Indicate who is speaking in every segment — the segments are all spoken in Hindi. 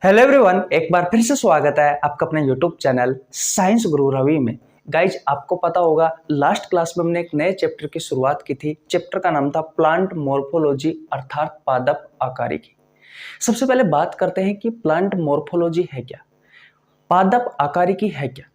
Speaker 1: हेलो एवरीवन, एक बार फिर से स्वागत है आपका अपने यूट्यूब चैनल साइंस गुरु रवि में। गाइज, आपको पता होगा लास्ट क्लास में हमने एक नए चैप्टर की शुरुआत की थी। चैप्टर का नाम था प्लांट मॉर्फोलॉजी अर्थात पादप आकारिकी। सबसे पहले बात करते हैं कि प्लांट मॉर्फोलॉजी है क्या, पादप आकारिकी है क्या।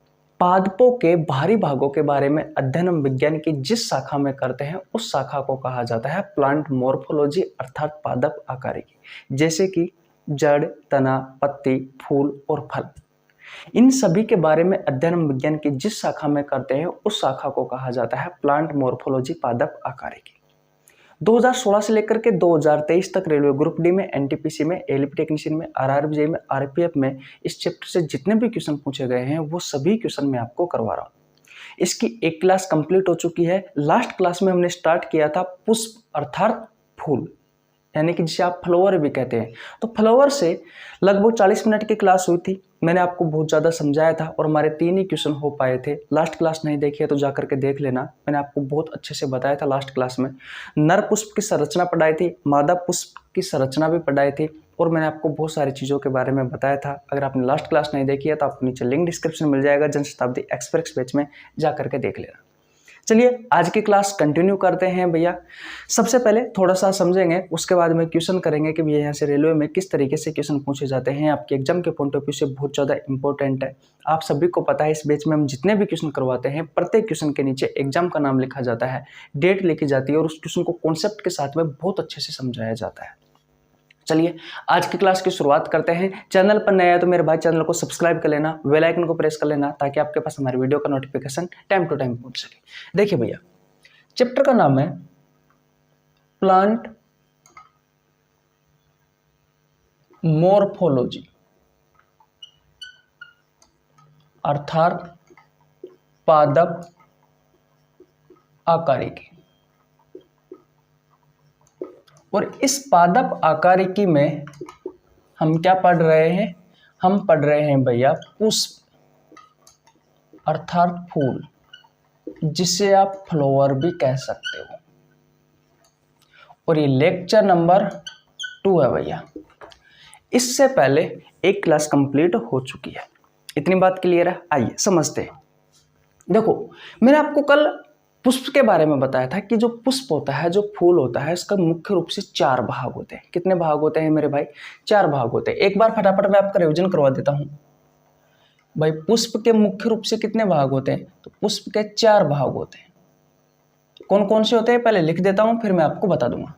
Speaker 1: पादपों के बाहरी भागों के बारे में अध्ययन हम विज्ञान की जिस शाखा में करते हैं उस शाखा को कहा जाता है प्लांट मॉर्फोलॉजी अर्थात पादप आकारिकी। जैसे कि जड़, तना, पत्ती, फूल और फल, इन सभी के बारे में अध्ययन हम विज्ञान की जिस शाखा में करते हैं उस शाखा को कहा जाता है प्लांट मॉर्फोलॉजी पादप आकारिकी। 2016 से लेकर के 2023 तक रेलवे ग्रुप डी में, एनटीपीसी में, एलपी टेक्नीशियन में, आरआरबी में, आरपीएफ में इस चैप्टर से जितने भी क्वेश्चन पूछे गए हैं वो सभी क्वेश्चन मैं आपको करवा रहा हूँ। इसकी एक क्लास कंप्लीट हो चुकी है। लास्ट क्लास में हमने स्टार्ट किया था पुष्प अर्थात फूल, यानी कि जिसे आप फ्लावर भी कहते हैं। तो फ्लावर से लगभग 40 मिनट की क्लास हुई थी। मैंने आपको बहुत ज़्यादा समझाया था और हमारे 3 ही क्वेश्चन हो पाए थे। लास्ट क्लास नहीं देखी है तो जा करके देख लेना, मैंने आपको बहुत अच्छे से बताया था लास्ट क्लास में। नर पुष्प की संरचना पढ़ाई थी, मादा पुष्प की संरचना भी पढ़ाई थी और मैंने आपको बहुत सारी चीज़ों के बारे में बताया था। अगर आपने लास्ट क्लास नहीं देखी है तो आपको नीचे लिंक डिस्क्रिप्शन मिल जाएगा, जनशताब्दी एक्सप्रेस पेज में जा करके देख लेना। चलिए आज की क्लास कंटिन्यू करते हैं भैया। सबसे पहले थोड़ा सा समझेंगे, उसके बाद में क्वेश्चन करेंगे कि भैया यहाँ से रेलवे में किस तरीके से क्वेश्चन पूछे जाते हैं। आपके एग्जाम के पॉइंट ऑफ व्यू से बहुत ज़्यादा इंपॉर्टेंट है। आप सभी को पता है इस बैच में हम जितने भी क्वेश्चन करवाते हैं प्रत्येक क्वेश्चन के नीचे एग्जाम का नाम लिखा जाता है, डेट लिखी जाती है और उस क्वेश्चन को कॉन्सेप्ट के साथ में बहुत अच्छे से समझाया जाता है। चलिए आज की क्लास की शुरुआत करते हैं। चैनल पर नया है तो मेरे भाई चैनल को सब्सक्राइब कर लेना, बेल आइकन को प्रेस कर लेना ताकि आपके पास हमारी वीडियो का नोटिफिकेशन टाइम टू टाइम पहुंच सके। देखिए भैया, चैप्टर का नाम है प्लांट मॉर्फोलॉजी अर्थात पादप आकारिकी। और इस पादप आकारिकी में हम क्या पढ़ रहे हैं? हम पढ़ रहे हैं भैया पुष्प अर्थात फूल, जिसे आप फ्लावर भी कह सकते हो। और ये लेक्चर नंबर 2 है भैया। इससे पहले एक क्लास कंप्लीट हो चुकी है। इतनी बात क्लियर है? आइए समझते हैं। देखो, मैंने आपको कल पुष्प के बारे में बताया था कि जो पुष्प होता है, जो फूल होता है, इसका मुख्य रूप से 4 भाग होते हैं। कितने भाग होते हैं मेरे भाई? 4 भाग होते हैं। एक बार फटाफट मैं आपका रिवीजन करवा देता हूं भाई। पुष्प के मुख्य रूप से कितने भाग होते हैं? तो पुष्प के 4 भाग होते हैं। कौन कौन से होते हैं पहले लिख देता हूं, फिर मैं आपको बता दूंगा।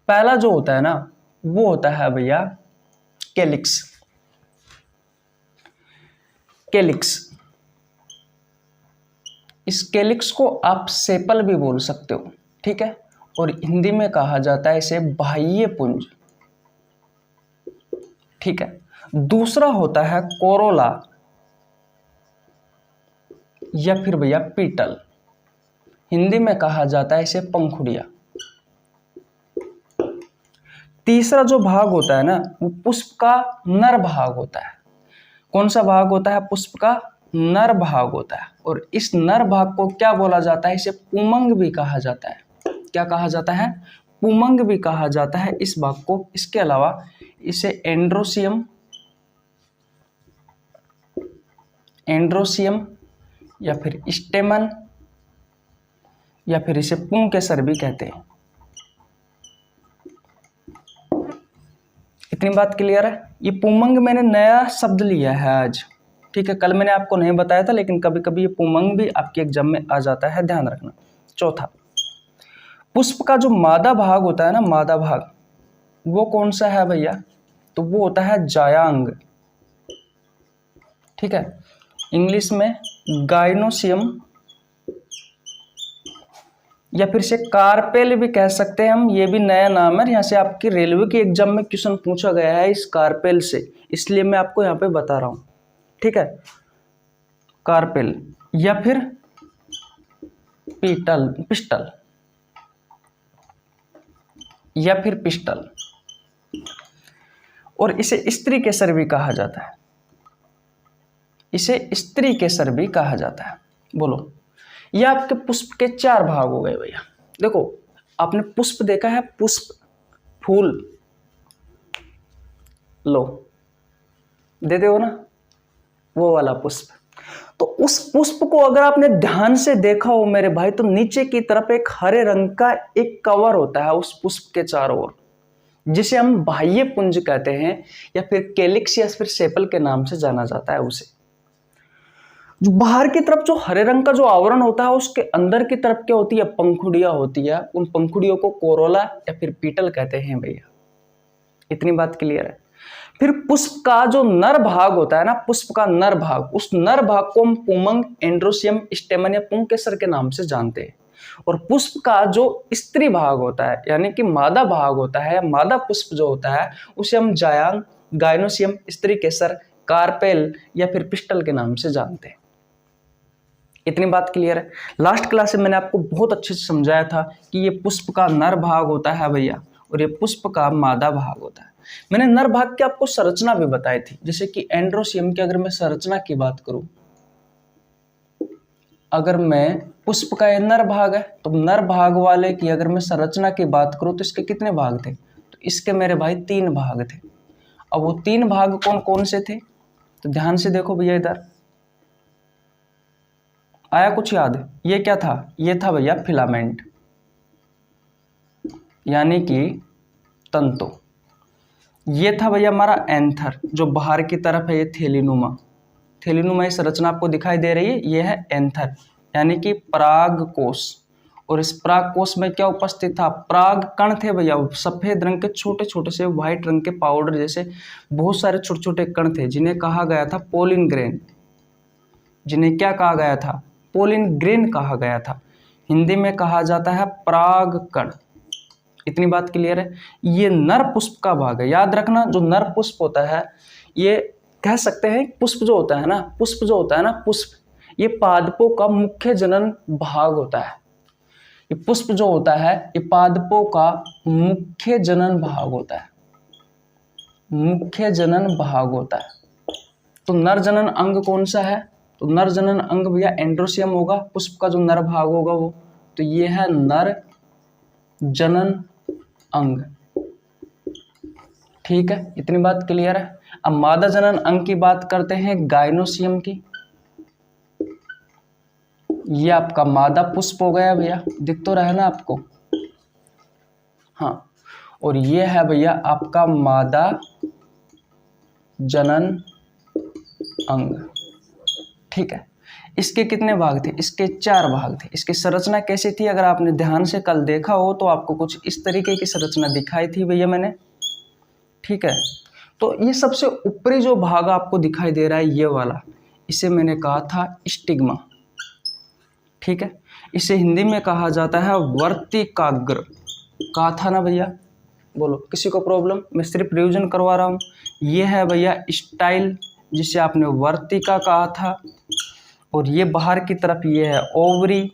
Speaker 1: पहला जो होता है ना, वो होता है भैया कैलिक्स। कैलिक्स, इस कैलिक्स को आप सेपल भी बोल सकते हो, ठीक है। और हिंदी में कहा जाता है इसे बाह्य पुंज, ठीक है। दूसरा होता है कोरोला या फिर भैया पीटल, हिंदी में कहा जाता है इसे पंखुड़िया। तीसरा जो भाग होता है ना, वो पुष्प का नर भाग होता है। कौन सा भाग होता है? पुष्प का नर भाग होता है। और इस नर भाग को क्या बोला जाता है? इसे पुमंग भी कहा जाता है। क्या कहा जाता है? पुमंग भी कहा जाता है इस भाग को। इसके अलावा इसे एंड्रोसियम, या फिर स्टेमन या फिर इसे पुंकेसर भी कहते हैं। इतनी बात क्लियर है? ये पुमंग मैंने नया शब्द लिया है आज, ठीक है। कल मैंने आपको नहीं बताया था, लेकिन कभी कभी ये पुमंग भी आपके एग्जाम में आ जाता है, ध्यान रखना। चौथा, पुष्प का जो मादा भाग होता है ना, मादा भाग, वो कौन सा है भैया? तो वो होता है जायांग, ठीक है। इंग्लिश में गाइनोसियम या फिर से कार्पेल भी कह सकते हैं हम। ये भी नया नाम है, यहाँ से आपकी रेलवे के एग्जाम में क्वेश्चन पूछा गया है इस कार्पेल से, इसलिए मैं आपको यहाँ पे बता रहा हूँ, ठीक है। कार्पेल या फिर पिस्टल या फिर पिस्टल। और इसे स्त्री केसर भी कहा जाता है, इसे स्त्री केसर भी कहा जाता है। बोलो, ये आपके पुष्प के 4 भाग हो गए भैया। देखो, आपने पुष्प देखा है, पुष्प, फूल, लो देते हो ना, वो वाला पुष्प। तो उस पुष्प को अगर आपने ध्यान से देखा हो मेरे भाई, तो नीचे की तरफ एक हरे रंग का एक कवर होता है उस पुष्प के चारों ओर, जिसे हम बाह्य पुंज कहते हैं, या फिर कैलिक्स या फिर सेपल के नाम से जाना जाता है उसे। जो बाहर की तरफ जो हरे रंग का जो आवरण होता है, उसके अंदर की तरफ क्या होती है, पंखुड़ियां होती है। उन पंखुड़ियों को कोरोला या फिर पीटल कहते हैं भैया। इतनी बात क्लियर है। फिर पुष्प का जो नर भाग होता है ना, पुष्प का नर भाग, उस नर भाग को हम पुमंग, एंड्रोसियम, स्टेमन या पुंकेसर के नाम से जानते हैं। और पुष्प का जो स्त्री भाग होता है, यानी कि मादा भाग होता है, मादा पुष्प जो होता है, उसे हम जायांग, गायनोसियम, स्त्री केसर, कार्पेल या फिर पिस्टल के नाम से जानते हैं। इतनी बात क्लियर है। लास्ट क्लास में मैंने आपको बहुत अच्छे से समझाया था कि ये पुष्प का नर भाग होता है भैया, और ये पुष्प का मादा भाग होता है। मैंने नर भाग की आपको संरचना भी बताई थी, जैसे कि एंड्रोसियम की अगर मैं संरचना की बात करूं, अगर मैं पुष्प का ये नर भाग है, तो नर भाग वाले की अगर मैं संरचना की बात करूं तो इसके कितने भाग थे, तो इसके मेरे भाई 3 भाग थे। अब वो 3 भाग कौन कौन से थे, तो ध्यान से देखो भैया, इधर आया कुछ याद? ये क्या था, ये था भैया फिलामेंट, यानी कि तंतु। ये था भैया हमारा एंथर, जो बाहर की तरफ है, ये थैलीनुमा। थैलीनुमा ये संरचना आपको दिखाई दे रही है, ये है एंथर, यानी कि परागकोश। और इस परागकोश में क्या उपस्थित था, पराग कण थे भैया, सफेद रंग के छोटे छोटे से व्हाइट रंग के पाउडर जैसे बहुत सारे छोटे छोटे कण थे, जिन्हें कहा गया था पोलिन ग्रेन। जिन्हें क्या कहा गया था, पोलिन ग्रेन कहा गया था। हिंदी में कहा जाता है पराग कण। इतनी बात क्लियर है। ये नर पुष्प का भाग है, याद रखना। जो नर पुष्प होता है, ये कह सकते हैं पुष्प जो होता है ना, पुष्प जो होता है ना, पुष्प ये पादपों का मुख्य जनन भाग होता है। ये पुष्प जो होता है, ये पादपों का मुख्य जनन भाग होता है, मुख्य जनन भाग होता है। तो नर जनन अंग कौन सा है, तो नर जनन अंग भैया एंड्रोसियम होगा, पुष्प का जो नर भाग होगा वो। तो ये है नर जनन अंग। ठीक है, इतनी बात क्लियर है। अब मादा जनन अंग की बात करते हैं, गायनोसियम की। ये आपका मादा पुष्प हो गया भैया, दिख तो रहा है ना आपको, हाँ। और ये है भैया आपका मादा जनन अंग। ठीक है, इसके कितने भाग थे, इसके 4 भाग थे। इसकी संरचना कैसी थी, अगर आपने ध्यान से कल देखा हो तो आपको कुछ इस तरीके की संरचना दिखाई थी भैया मैंने। ठीक है, तो ये सबसे ऊपरी जो भाग आपको दिखाई दे रहा है, ये वाला, इसे मैंने कहा था स्टिग्मा। ठीक है, इसे हिंदी में कहा जाता है वर्तिकाग्र। कहा था ना भैया, बोलो किसी को प्रॉब्लम? मैं सिर्फ रिवीजन करवा रहा हूँ। ये है भैया स्टाइल, जिसे आपने वर्तिका कहा था। और ये बाहर की तरफ ये है ओवरी,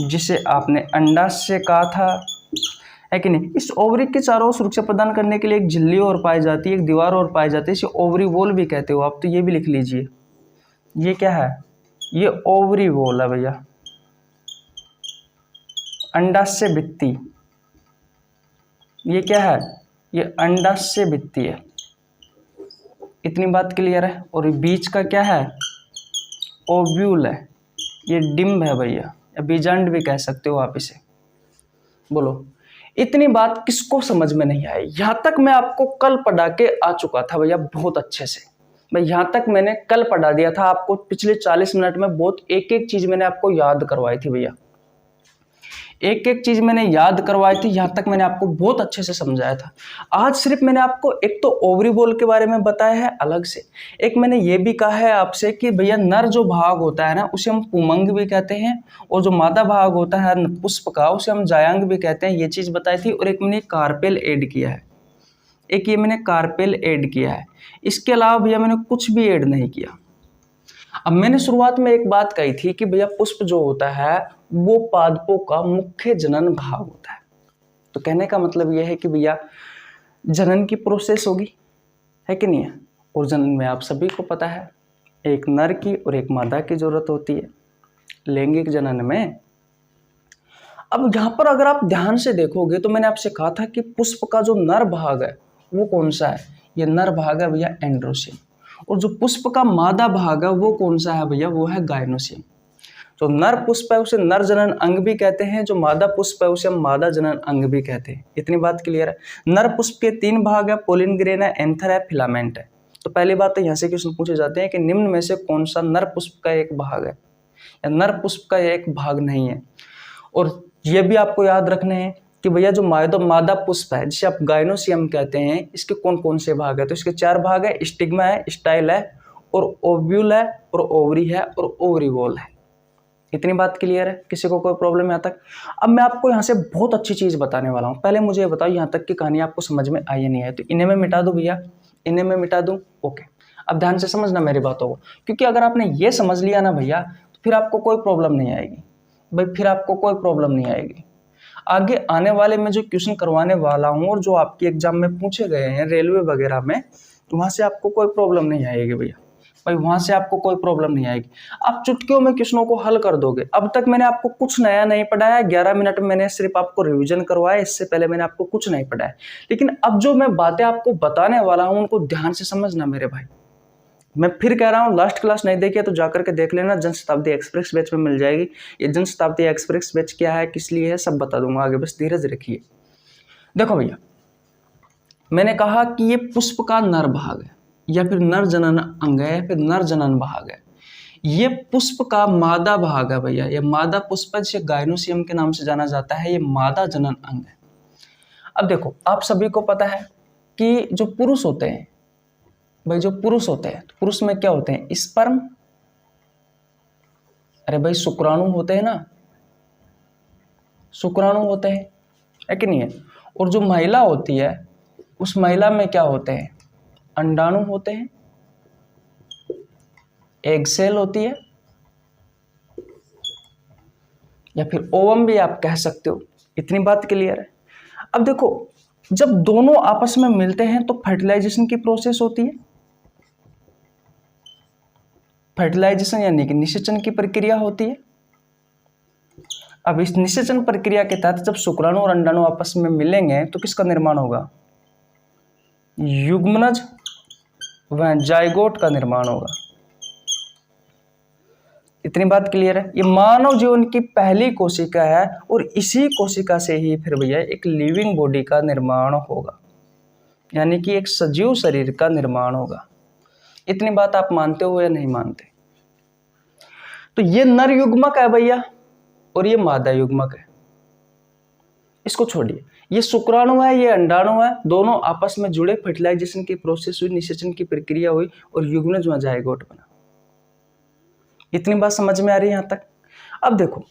Speaker 1: जिसे आपने अंडाशय कहा था, है कि नहीं। इस ओवरी के चारों ओर सुरक्षा प्रदान करने के लिए एक झिल्ली और पाई जाती है, एक दीवार और पाई जाती है, इसे ओवरी वॉल भी कहते हो आप, तो ये भी लिख लीजिए। ये क्या है, ये ओवरी वॉल है भैया, अंडाशय भित्ति। ये क्या है, ये अंडाशय भित्ति है। इतनी बात क्लियर है। और बीच का क्या है, ओव्यूल है। ये डिम्ब है भैया, या बीजांड भी कह सकते हो आप इसे। बोलो इतनी बात किसको समझ में नहीं आई? यहां तक मैं आपको कल पढ़ा के आ चुका था भैया बहुत अच्छे से। मैं यहां तक मैंने कल पढ़ा दिया था आपको, पिछले 40 मिनट में बहुत एक एक चीज मैंने आपको याद करवाई थी भैया, एक एक चीज मैंने याद करवाई थी। यहां तक मैंने आपको बहुत अच्छे से समझाया था। आज सिर्फ मैंने आपको एक तो ओवरी बॉल के बारे में बताया है अलग से, एक मैंने ये भी कहा है आपसे कि भैया नर जो भाग होता है ना, उसे हम पुमंग भी कहते हैं, और जो मादा भाग होता है पुष्प का, उसे हम जायांग भी कहते हैं। ये चीज बताई थी। और एक मैंने कार्पेल ऐड किया है, एक ये मैंने कार्पेल ऐड किया है। इसके अलावा भैया मैंने कुछ भी ऐड नहीं किया। अब मैंने शुरुआत में एक बात कही थी कि भैया पुष्प जो होता है वो पादपों का मुख्य जनन भाग होता है। तो कहने का मतलब यह है कि भैया जनन की प्रोसेस होगी, है कि नहीं है। और जनन में आप सभी को पता है एक नर की और एक मादा की जरूरत होती है लैंगिक जनन में। अब यहाँ पर अगर आप ध्यान से देखोगे तो मैंने आपसे कहा था कि पुष्प का जो नर भाग है वो कौन सा है, ये नर भाग है भैया एंड्रोसियम, और जो पुष्प का मादा भाग है वो कौन सा है भैया, वो है गाइनोसियम। जो नर पुष्प है उसे नर जनन अंग भी कहते हैं, जो मादा पुष्प है उसे हम मादा जनन अंग भी कहते हैं। इतनी बात क्लियर है। नर पुष्प के 3 भाग है, पोलिन ग्रेन है, एंथर है, फिलामेंट है। तो पहली बात तो यहाँ से क्वेश्चन पूछे जाते हैं कि निम्न में से कौन सा नर पुष्प का एक भाग है या नर पुष्प का एक भाग नहीं है। और ये भी आपको याद रखने हैं कि भैया जो मादा पुष्प है जिसे आप गाइनोसियम कहते हैं, इसके कौन कौन से भाग है। तो इसके 4 भाग है, स्टिग्मा है, स्टाइल है, और ओव्यूल है, और ओवरी है, और ओवरीवोल है। इतनी बात क्लियर है, किसी को कोई प्रॉब्लम यहाँ तक। अब मैं आपको यहाँ से बहुत अच्छी चीज़ बताने वाला हूँ। पहले मुझे ये बताओ यहाँ तक की कहानी आपको समझ में आई या नहीं आई। तो इन्हें मैं मिटा दूँ भैया, इन्हें मैं मिटा दूँ, ओके। अब ध्यान से समझना मेरी बातों को, क्योंकि अगर आपने ये समझ लिया ना भैया तो फिर आपको कोई प्रॉब्लम नहीं आएगी भाई, फिर आपको कोई प्रॉब्लम नहीं आएगी। आगे आने वाले में जो क्वेश्चन करवाने वाला हूँ और जो आपके एग्जाम में पूछे गए हैं रेलवे वगैरह में, वहाँ से आपको कोई प्रॉब्लम नहीं आएगी भैया भाई, वहाँ से आपको कोई प्रॉब्लम नहीं आएगी। आप चुटकियों में क्वेश्चनों को हल कर दोगे। अब तक मैंने आपको कुछ नया नहीं पढ़ाया, 11 मिनट में मैंने सिर्फ आपको रिवीजन करवाया, इससे पहले मैंने आपको कुछ नहीं पढ़ाया। लेकिन अब जो मैं बातें आपको बताने वाला हूँ उनको ध्यान से समझना मेरे भाई। मैं फिर कह रहा हूँ, लास्ट क्लास नहीं देखी है तो जाकर के देख लेना, जनशताब्दी एक्सप्रेस बैच में मिल जाएगी। ये जनशताब्दी एक्सप्रेस बैच क्या है, किस लिए है, सब बता दूंगा आगे, बस धीरज रखिए। देखो भैया, मैंने कहा कि ये पुष्प का नर भाग है या फिर नर जनन अंग है या फिर नर जनन भाग है। ये पुष्प का मादा भाग है भैया, ये मादा पुष्प जिसे गाइनोसियम के नाम से जाना जाता है, ये मादा जनन अंग है। अब देखो, आप सभी को पता है कि जो पुरुष होते हैं भाई, जो पुरुष होते हैं, तो पुरुष में क्या होते हैं, स्पर्म, अरे भाई शुक्राणु होते हैं ना, शुक्राणु होते हैं, है कि नहीं है। और जो महिला होती है उस महिला में क्या होते हैं, अंडाणु होते हैं, एग सेल होती है, या फिर ओवम भी आप कह सकते हो। इतनी बात क्लियर है। अब देखो, जब दोनों आपस में मिलते हैं तो फर्टिलाइजेशन की प्रोसेस होती है। फर्टिलाइजेशन यानी कि निषेचन की प्रक्रिया होती है। अब इस निषेचन प्रक्रिया के तहत जब शुक्राणु और अंडाणु आपस में मिलेंगे तो किसका निर्माण होगा, युग्मनज व जाइगोट का निर्माण होगा। इतनी बात क्लियर है। ये मानव जीवन की पहली कोशिका है और इसी कोशिका से ही फिर भैया एक लिविंग बॉडी का निर्माण होगा, यानी कि एक सजीव शरीर का निर्माण होगा। इतनी बात आप मानते हो या नहीं मानते। तो ये नर युग्मक है भैया और ये मादा युग्मक है, इसको छोड़िए। ये शुक्राणु है, ये अंडाणु है, दोनों आपस में जुड़े, फर्टिलाइजेशन की प्रोसेस हुई, निषेचन की प्रक्रिया हुई और युग्मनज व जाइगोट बना। इतनी बात समझ में आ रही है यहां तक। अब देखो,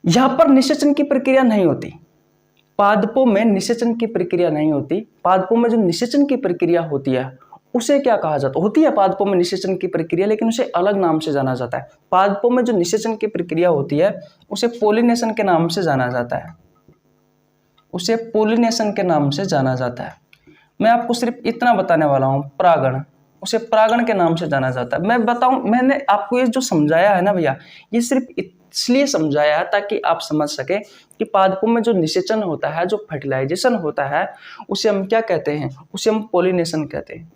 Speaker 1: यहां पर निषेचन की प्रक्रिया नहीं होती, पादपों में निषेचन की प्रक्रिया नहीं होती। पादपों में जो निषेचन की प्रक्रिया होती है उसे क्या कहा जाता है, होती है पादपों में निषेचन की प्रक्रिया, लेकिन उसे अलग नाम से जाना जाता है। पादपों में जो निषेचन की प्रक्रिया होती है उसे पोलिनेशन के नाम से जाना जाता है, उसे पोलिनेशन के नाम से जाना जाता है। मैं आपको सिर्फ इतना बताने वाला हूं, परागण, उसे परागण के नाम से जाना जाता है। मैं बताऊं, मैंने आपको ये जो समझाया है ना भैया, ये सिर्फ इसलिए समझाया है ताकि आप समझ सके कि पादपों में जो निषेचन होता है, जो फर्टिलाइजेशन होता है, उसे हम क्या कहते हैं, उसे हम पोलिनेशन कहते हैं,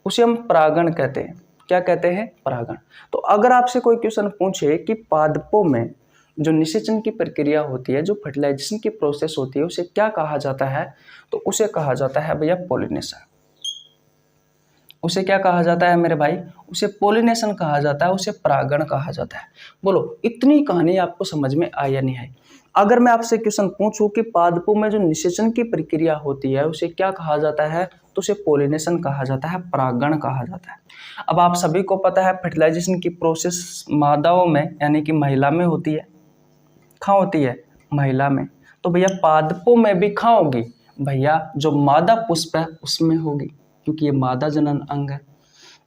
Speaker 1: उसे हम परागण कहते हैं। क्या कहते हैं, परागण। तो अगर आपसे कोई क्वेश्चन पूछे कि पादपों में जो निषेचन की प्रक्रिया होती है, जो फर्टिलाइजेशन की प्रोसेस होती है, उसे क्या कहा जाता है, तो उसे कहा जाता है भैया पोलिनेशन। उसे क्या कहा जाता है मेरे भाई, उसे पोलिनेशन कहा जाता है, उसे परागण कहा जाता है। बोलो, इतनी कहानी आपको समझ में आई या नहीं आई। अगर मैं आपसे क्वेश्चन पूछूं कि पादपों में जो निषेचन की प्रक्रिया होती है उसे क्या कहा जाता है, तो उसे पोलिनेशन कहा जाता है, परागण कहा जाता है। अब आप सभी को पता है फर्टिलाइजेशन की प्रोसेस मादाओं में यानी कि महिला में होती है। कहाँ होती है, महिला में। तो भैया पादपों में भी कहाँ होगी, भैया जो मादा पुष्प है उसमें होगी, क्योंकि ये मादा जनन अंग है।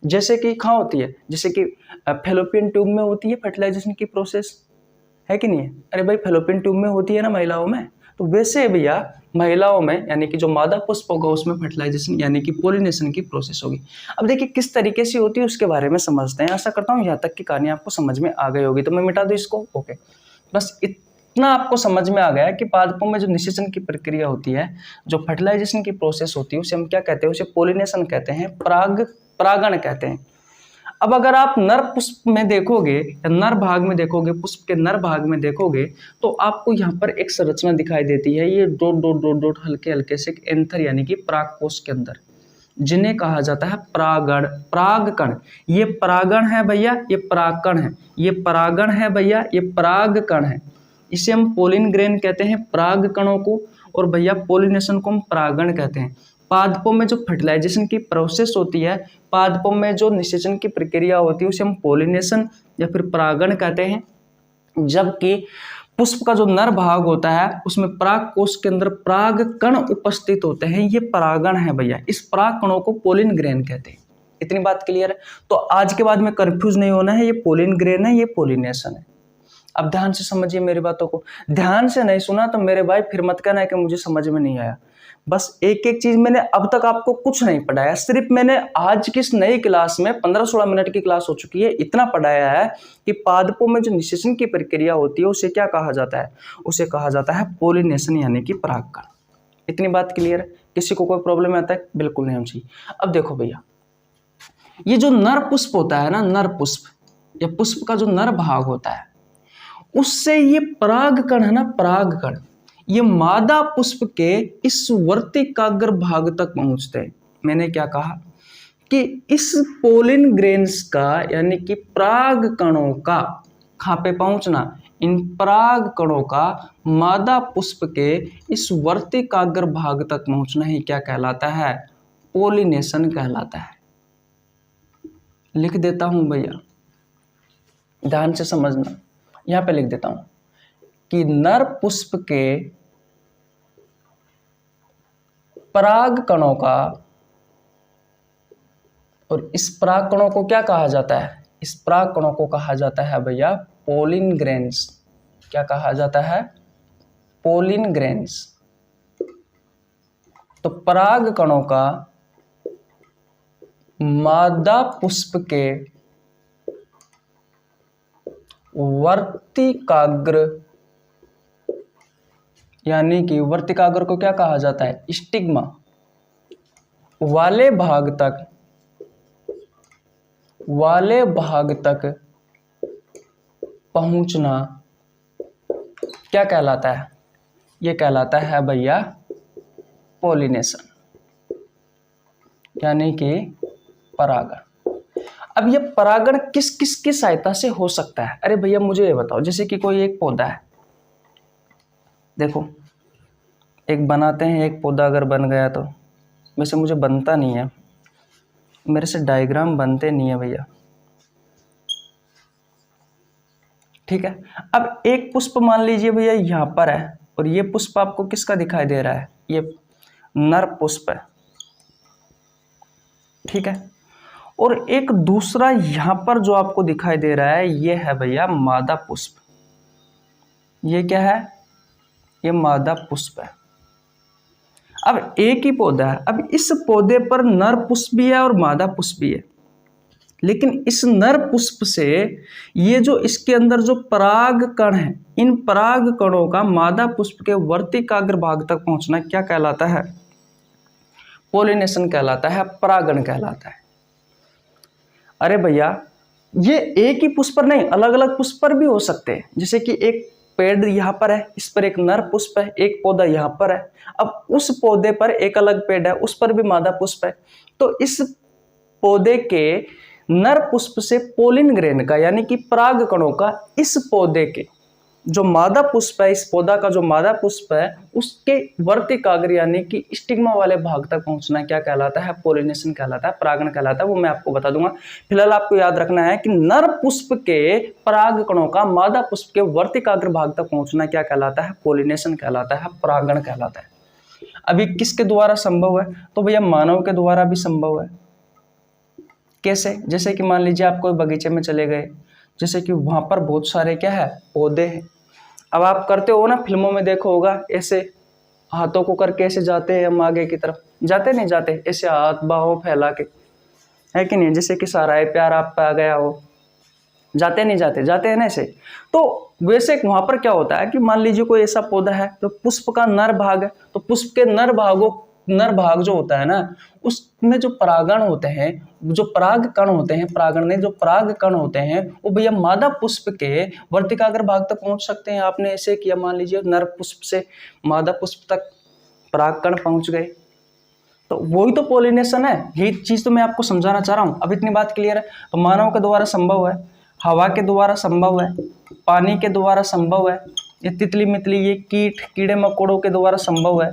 Speaker 1: जैसे कि कहाँ होती है, जैसे कि फैलोपियन ट्यूब में होती है फर्टिलाइजेशन की प्रोसेस, है कि नहीं है। अरे भाई फैलोपियन ट्यूब में होती है ना महिलाओं में, तो वैसे भैया महिलाओं में यानी कि जो मादा पुष्प होगा उसमें फर्टिलाइजेशन यानी कि पोलिनेशन की प्रोसेस होगी। अब देखिए किस तरीके से होती है उसके बारे में समझते हैं। आशा करता हूँ यहाँ तक की कहानी आपको समझ में आ गई होगी। तो मैं मिटा दूँ इसको, ओके। बस इतना आपको समझ में आ गया कि पादपों में जो निषेचन की प्रक्रिया होती है, जो फर्टिलाइजेशन की प्रोसेस होती है, उसे हम क्या कहते हैं? उसे पोलिनेशन कहते हैं, परागण कहते हैं। अब अगर आप नर पुष्प में देखोगे या नर भाग में देखोगे, पुष्प के नर भाग में देखोगे, तो आपको यहाँ पर एक संरचना दिखाई देती है, ये डॉट डॉट डॉट डॉट हल्के हल्के से एंथर यानी कि परागकोश के अंदर, जिन्हें कहा जाता है परागकण। ये परागण है भैया, ये परागकण है, ये परागण है भैया, ये परागकण है। इसे हम पोलिन ग्रेन कहते हैं परागकणों को, और भैया पोलिनेशन को हम परागण कहते हैं। पादपों में जो फर्टिलाइजेशन की प्रोसेस होती है, पादपों में जो निषेचन की प्रक्रिया होती है, उसे हम पोलिनेशन या फिर परागण कहते हैं। जबकि पुष्प का जो नर भाग होता है, उसमें परागकोश के अंदर परागकण उपस्थित होते हैं, ये परागण है भैया। इस परागकणों को पोलिन ग्रेन कहते हैं। इतनी बात क्लियर है? तो आज के बाद में कंफ्यूज नहीं होना है, ये पोलिन ग्रेन है, ये पोलिनेशन है। अब ध्यान से समझिए मेरी बातों को। ध्यान से नहीं सुना तो मेरे भाई फिर मत कहना है कि मुझे समझ में नहीं आया। बस एक एक चीज मैंने अब तक आपको कुछ नहीं पढ़ाया, सिर्फ मैंने आज की इस नई क्लास में 15-16 मिनट की क्लास हो चुकी है, इतना पढ़ाया है कि पादपों में जो निषेचन की प्रक्रिया होती है उसे क्या कहा जाता है? उसे कहा जाता है पोलिनेशन यानी कि परागकण। इतनी बात क्लियर है? किसी को कोई प्रॉब्लम आता है? बिल्कुल नहीं होनी चाहिए। अब देखो भैया, ये जो नर पुष्प होता है ना, नर पुष्प या पुष्प का जो नर भाग होता है, उससे ये परागकण है ना, परागकण, ये मादा पुष्प के इस वर्तिकाग्र भाग तक पहुंचते हैं। मैंने क्या कहा कि इस पोलिन ग्रेन्स का यानी कि परागकणों का कहाँ पे पहुंचना, इन परागकणों का मादा पुष्प के इस वर्तिकाग्र भाग तक पहुंचना ही क्या कहलाता है? पोलिनेशन कहलाता है। लिख देता हूं भैया, ध्यान से समझना। यहां पे लिख देता हूं कि नर पुष्प के परागकणों का, और इस परागकणों को क्या कहा जाता है? इस परागकणों को कहा जाता है भैया पोलिन ग्रेन्स। क्या कहा जाता है? Pollen grains. तो परागकणों का मादा पुष्प के वर्तिकाग्र यानी कि वर्तिकाग्र को क्या कहा जाता है? स्टिग्मा वाले भाग तक पहुंचना क्या कहलाता है? ये कहलाता है भैया पोलिनेशन यानी कि परागण। अब ये परागण किस किस की सहायता से हो सकता है? अरे भैया मुझे ये बताओ, जैसे कि कोई एक पौधा है, देखो एक बनाते हैं, एक पौधा अगर बन गया तो, वैसे मुझे बनता नहीं है, मेरे से डायग्राम बनते नहीं है भैया, ठीक है। अब एक पुष्प मान लीजिए भैया यहाँ पर है, और ये पुष्प आपको किसका दिखाई दे रहा है? ये नर पुष्प है, ठीक है। और एक दूसरा यहां पर जो आपको दिखाई दे रहा है, ये है भैया मादा पुष्प। ये क्या है? ये मादा पुष्प है। अब एक ही पौधा है, अब इस पौधे पर नर पुष्प भी है और मादा पुष्प भी है, लेकिन इस नर पुष्प से ये जो इसके अंदर जो पराग कण है, इन पराग कणों का मादा पुष्प के वर्तिकाग्र भाग तक पहुंचना क्या कहलाता है? पोलिनेशन कहलाता है, परागण कहलाता है। अरे भैया ये एक ही पुष्प पर नहीं, अलग अलग पुष्प पर भी हो सकते हैं। जैसे कि एक पेड़ यहाँ पर है, इस पर एक नर पुष्प है, एक पौधा यहाँ पर है, अब उस पौधे पर एक अलग पेड़ है, उस पर भी मादा पुष्प है। तो इस पौधे के नर पुष्प से पोलिन ग्रेन का यानी कि पराग कणों का इस पौधे के जो मादा पुष्प है, इस पौधा का जो मादा पुष्प है, उसके वर्तिकाग्र यानी कि स्टिग्मा वाले भाग तक पहुंचना क्या कहलाता है? पोलिनेशन कहलाता है, परागण कहलाता है। वो मैं आपको बता दूंगा। फिलहाल आपको याद रखना है कि नर पुष्प के पराग कणों का मादा पुष्प के वर्तिकाग्र भाग तक पहुंचना क्या कहलाता है? पोलिनेशन कहलाता है, परागण कहलाता है। अभी किसके द्वारा संभव है? तो भैया मानव के द्वारा भी संभव है। कैसे? जैसे कि मान लीजिए आप कोई बगीचे में चले गए, जैसे कि वहां पर बहुत सारे क्या है? पौधे हैं। अब आप करते हो ना, फिल्मों में देखो होगा, ऐसे हाथों को करके ऐसे जाते हैं हम आगे की तरफ, जाते नहीं जाते, ऐसे हाथ बाहों फैला के, है कि नहीं? जैसे कि सारा प्यार आप पे आ गया हो, जाते नहीं जाते, जाते हैं ना ऐसे। तो वैसे वहां पर क्या होता है कि मान लीजिए कोई ऐसा पौधा है तो पुष्प का नर भाग है, तो पुष्प के नर भाग जो होता है ना, उसमें जो परागण होते हैं, जो पराग कण होते हैं, परागण में जो पराग कण होते हैं वो भैया मादा पुष्प के वर्तिकाग्र भाग तक पहुंच सकते हैं। आपने ऐसे किया, मान लीजिए नर पुष्प से मादा पुष्प तक पराग कण पहुंच गए, तो वही तो पॉलिनेशन है। ये चीज तो मैं आपको समझाना चाह रहा हूं। अब इतनी बात क्लियर है। तो मानव के द्वारा संभव है, हवा के द्वारा संभव है, पानी के द्वारा संभव है, ये तितली मितली, ये कीट कीड़े मकोड़ों के द्वारा संभव है,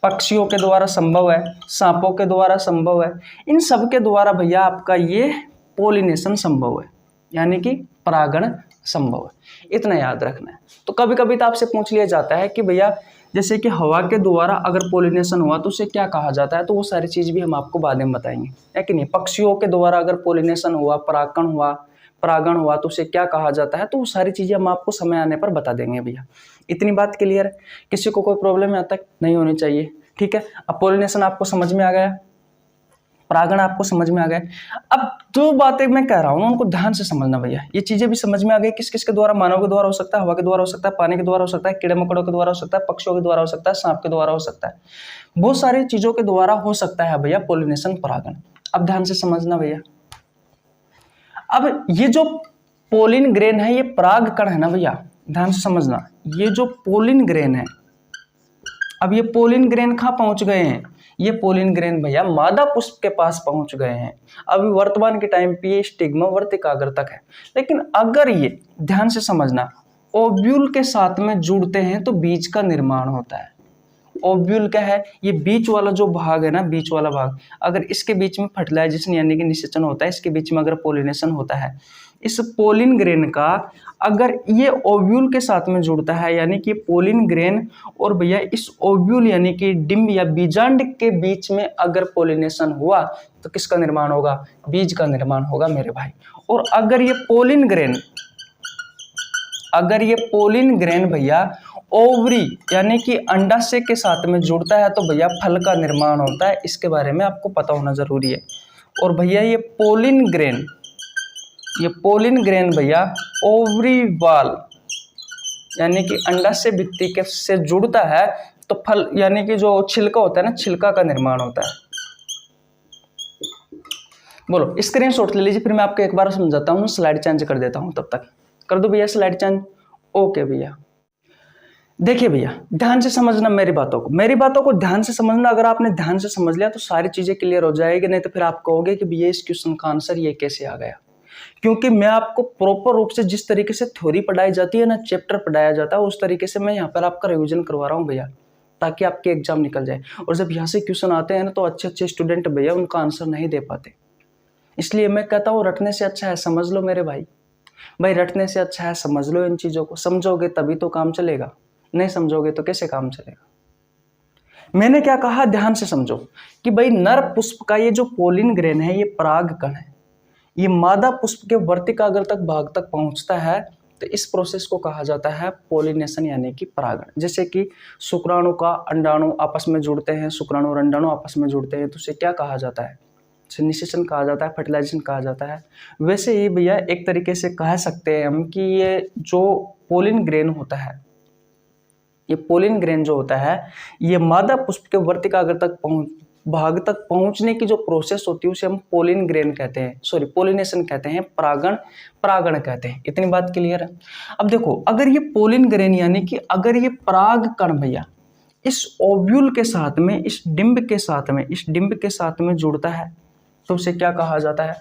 Speaker 1: पक्षियों के द्वारा संभव है, सांपों के द्वारा संभव है। इन सब के द्वारा भैया आपका ये पॉलिनेशन संभव है, यानी कि परागण संभव है। इतना याद रखना है। तो कभी कभी तो आपसे पूछ लिया जाता है कि भैया जैसे कि हवा के द्वारा अगर पॉलिनेशन हुआ तो उसे क्या कहा जाता है, तो वो सारी चीज भी हम आपको बाद में बताएंगे, है कि नहीं। पक्षियों के द्वारा अगर पॉलिनेशन हुआ, परागण हुआ तो उसे क्या कहा जाता है, तो वो सारी चीजें हम आपको समय आने पर बता देंगे भैया। इतनी बात क्लियर है। किसी को कोई प्रॉब्लम यहाँ तक नहीं होनी चाहिए, ठीक है। अब पॉलिनेशन आपको समझ में आ गया, परागण आपको समझ में आ गए। अब जो बातें मैं कह रहा हूँ उनको ध्यान से समझना भैया। ये चीजें भी समझ में आ गई, किस किस के द्वारा, मानव के द्वारा हो सकता है, हवा के द्वारा हो सकता है, पानी के द्वारा हो सकता है, कीड़े मकोड़ों के द्वारा हो सकता है, पक्षियों के द्वारा हो सकता है, सांप के द्वारा हो सकता है, बहुत सारी चीजों के द्वारा हो सकता है भैया पॉलिनेशन, परागण। अब ध्यान से समझना भैया। अब ये जो पोलिन ग्रेन है, ये पराग कण है ना भैया, ध्यान से समझना। ये जो पोलिन ग्रेन है, अब ये पोलिन ग्रेन कहाँ पहुंच गए हैं, ये पोलिन ग्रेन भैया मादा पुष्प के पास पहुंच गए हैं। अभी वर्तमान के टाइम पे ये स्टिग्मा वर्तिकाग्र तक है। लेकिन अगर ये ध्यान से समझना ओव्यूल के साथ में जुड़ते हैं तो बीज का निर्माण होता है। ओव्यूल क्या है, ये बीच वाला जो भाग है ना, बीच वाला भाग, अगर इसके बीच में फर्टिलाइजेशन यानी कि निषेचन होता है, इसके बीच में अगर पोलिनेशन होता है, इस पोलिन ग्रेन का अगर ये ओव्यूल के साथ में जुड़ता है, यानी कि पोलिन ग्रेन और भैया इस ओव्यूल यानी कि डिंब या बीजांड के बीच में अगर पोलिनेशन हुआ तो किसका निर्माण होगा, बीज का निर्माण होगा मेरे भाई। और अगर ये पोलिन ग्रेन भैया ओवरी यानी कि अंडाशय के साथ में जुड़ता है तो भैया फल का निर्माण होता है। इसके बारे में आपको पता होना जरूरी है। और भैया ये पोलिन ग्रेन भैया ओवरी वाल यानी कि अंडाशय भित्ति के से जुड़ता है तो फल यानी कि जो छिलका होता है ना, छिलका का निर्माण होता है। बोलो, स्क्रीनशॉट ले लीजिए, फिर मैं आपको एक बार समझाता हूँ, स्लाइड चेंज कर देता हूँ, तब तक कर दो भैया स्लाइड चेंज। ओके भैया, देखिए भैया ध्यान से समझना मेरी बातों को ध्यान से समझना। अगर आपने ध्यान से समझ लिया तो सारी चीजें क्लियर हो जाएगी, नहीं तो फिर आप कहोगे कि भैया इस क्वेश्चन का आंसर ये कैसे आ गया। क्योंकि मैं आपको प्रॉपर रूप से जिस तरीके से थ्योरी पढ़ाई जाती है ना, चैप्टर पढ़ाया जाता है, उस तरीके से मैं यहाँ पर आपका रिविजन करवा रहा हूँ भैया, ताकि आपके एग्जाम निकल जाए। और जब यहाँ से क्वेश्चन आते हैं ना तो अच्छे स्टूडेंट भैया उनका आंसर नहीं दे पाते। इसलिए मैं कहता हूँ रटने से अच्छा है समझ लो मेरे भाई, रटने से अच्छा है समझ लो। इन चीजों को समझोगे तभी तो काम चलेगा, नहीं समझोगे तो कैसे काम चलेगा। मैंने क्या कहा, ध्यान से समझो कि भाई नर पुष्प का ये जो पोलिन ग्रेन है, ये पराग कण है, ये मादा पुष्प के वर्तिकाग्र तक भाग तक पहुंचता है। तो इस प्रोसेस को कहा जाता है पोलिनेशन यानी कि परागण। जैसे कि शुक्राणु का अंडाणु आपस में जुड़ते हैं, शुक्राणु और अंडाणु आपस में जुड़ते हैं तो उसे क्या कहा जाता है, उसे निषेचन कहा जाता है, फर्टिलाइजेशन कहा जाता है। वैसे ही भैया एक तरीके से कह सकते हैं हम कि ये जो पोलिन ग्रेन होता है, ये पोलिन ग्रेन जो होता है, ये मादा पुष्प के वर्तिकाग्र तक भाग तक पहुंचने की जो प्रोसेस होती है उसे हम पोलिन ग्रेन कहते हैं, सॉरी पोलिनेशन कहते हैं, परागण कहते हैं। इतनी बात क्लियर है। अब देखो, अगर ये पोलिन ग्रेन यानी कि अगर ये पराग कण भैया इस ओव्यूल के साथ में, इस डिंब के साथ में जुड़ता है तो उसे क्या कहा जाता है,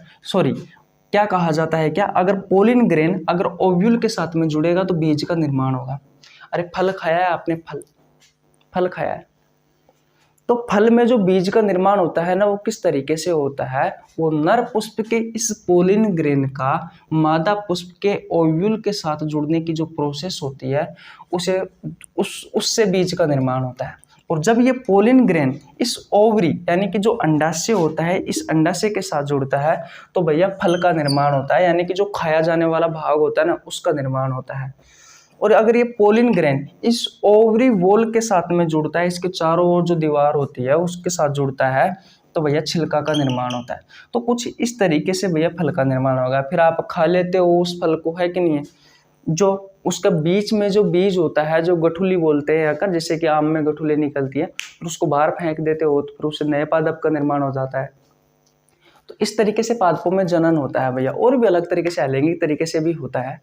Speaker 1: क्या कहा जाता है, क्या अगर पोलिन ग्रेन अगर ओव्यूल के साथ में जुड़ेगा तो बीज का निर्माण होगा। अरे फल खाया है आपने, फल खाया है, तो फल में जो बीज का निर्माण होता है ना, वो किस तरीके से होता है, वो नर पुष्प के इस पोलिन ग्रेन का मादा पुष्प के ओव्यूल के साथ जुड़ने की जो प्रोसेस होती है उससे बीज का निर्माण होता है। और जब ये पोलिन ग्रेन इस ओवरी यानी कि जो अंडाशय होता है, इस अंडाशय के साथ जुड़ता है तो भैया फल का निर्माण होता है, यानी कि जो खाया जाने वाला भाग होता है ना, उसका निर्माण होता है। और अगर ये पोलिन ग्रेन इस ओवरी वॉल के साथ में जुड़ता है, इसके चारों ओर जो दीवार होती है उसके साथ जुड़ता है, तो भैया छिलका का निर्माण होता है। तो कुछ इस तरीके से भैया फल का निर्माण होगा। फिर आप खा लेते हो उस फल को, है कि नहीं है। जो उसका बीच में जो बीज होता है, जो गठुली बोलते हैं अगर, जैसे कि आम में गठुली निकलती है, फिर उसको बाहर फेंक देते हो तो फिर उससे नए पादप का निर्माण हो जाता है। तो इस तरीके से पादपों में जनन होता है भैया। और भी अलग तरीके से अलैंगिक तरीके से भी होता है,